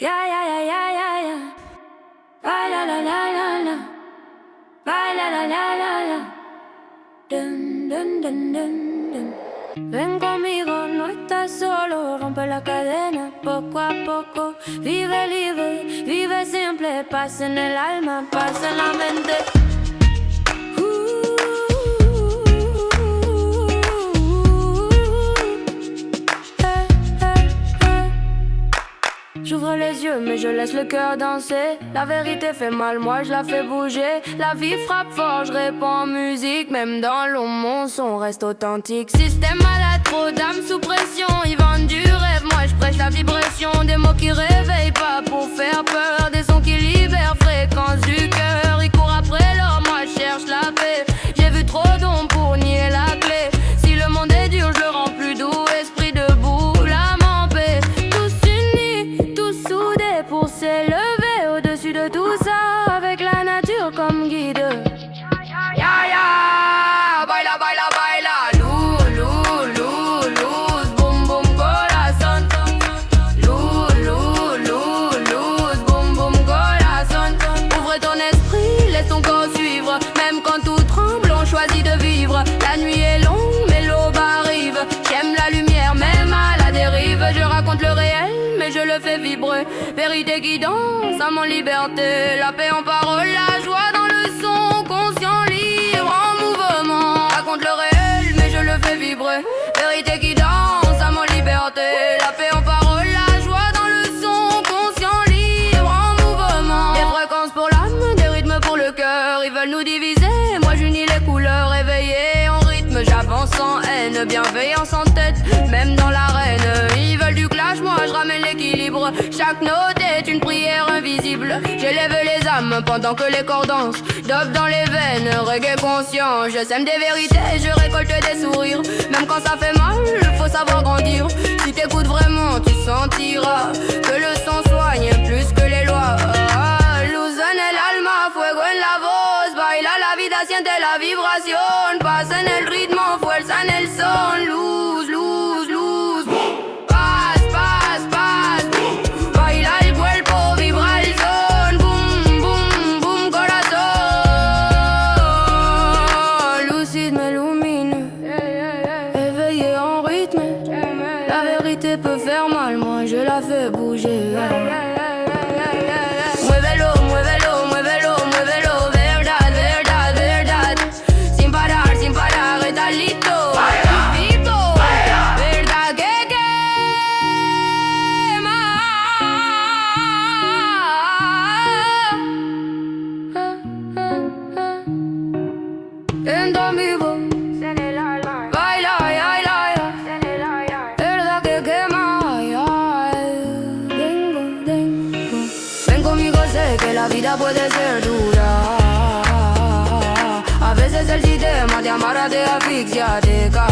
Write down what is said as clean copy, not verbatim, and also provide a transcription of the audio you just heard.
Yeah, yeah, yeah, yeah, yeah, yeah. Ba la la la la la. Ba la la la la la. Dun, dun, dun, dun, dun. Ven conmigo, no estás solo. Rompe la cadena poco a poco. Vive libre, vive simple. Paz en el alma, paz en la mente. J'ouvre les yeux mais je laisse le cœur danser. La vérité fait mal, moi je la fais bouger. La vie frappe fort, je réponds en musique. Même dans l'ombre, mon son reste authentique. Système malade, trop d'âmes sous pression. Ils vendent du rêve, moi je prêche la vibration. Des mots qui réveillent pas pour faire peur. Des sons qui libèrent, fréquence du cœur. Ils courent après l'or, moi je cherche la paix. J'ai vu trop d'ombre pour nier la clé. Si le monde est dur, je le rends plus doux. Esprit debout, l'âme en paix. Pour s'élever au-dessus de tout ça, avec la nature comme guide. Ya ya, baila, baila, baila. Luz, luz, luz, luz, boum, boum, corazón. Luz, luz, luz, luz, boum, boum, corazón. Ouvre ton esprit, laisse ton corps suivre. Même quand tout tremble, on choisit de vivre. La nuit est longue, mais l'aube arrive. J'aime la lumière, même à la dérive. Je raconte le réel, mais je le fais vibrer. Vérité qui danse à mon liberté. La paix en parole, la joie dans le son. Conscient, libre, en mouvement. Raconte le réel, mais je le fais vibrer. Vérité qui danse à mon liberté. La paix en parole, la joie dans le son. Conscient, libre, en mouvement. Des fréquences pour l'âme, des rythmes pour le cœur. Ils veulent nous diviser, moi j'unis les couleurs. Éveillé en rythme, j'avance sans haine. Bienveillance en tête, même dans l'arène. Ils veulent du clash, moi je ramène l'équilibre. Chaque note est une prière invisible. J'élève les âmes pendant que les corps dansent. Dope dans les veines, reggae conscient. Je sème des vérités, je récolte des sourires. Même quand ça fait mal, faut savoir grandir. Si t'écoutes vraiment, tu sentiras que le son soigne plus que les lois. Luz en el alma, fuego en la voz. Baila la vida, siente la vibración. Pasa en el ritmo, fuerza en el son. Luz, luz, luz. Paz, paz, paz. Baila el cuerpo, vibra el son. Boom, boom, boom, corazón. Lucide m'illumine, éveillé en rythme. La vérité peut faire mal, moi je la fais bouger. Muévelo, muévelo, muévelo, muévelo. Verdad, verdad, verdad. Sin parar, está listo. Vivo, verdad que en vivo, baila, baila, verdad que quema, tengo. Ven conmigo, sé que la vida puede ser dura. A veces el sistema te amarra, te asfixia, te cae.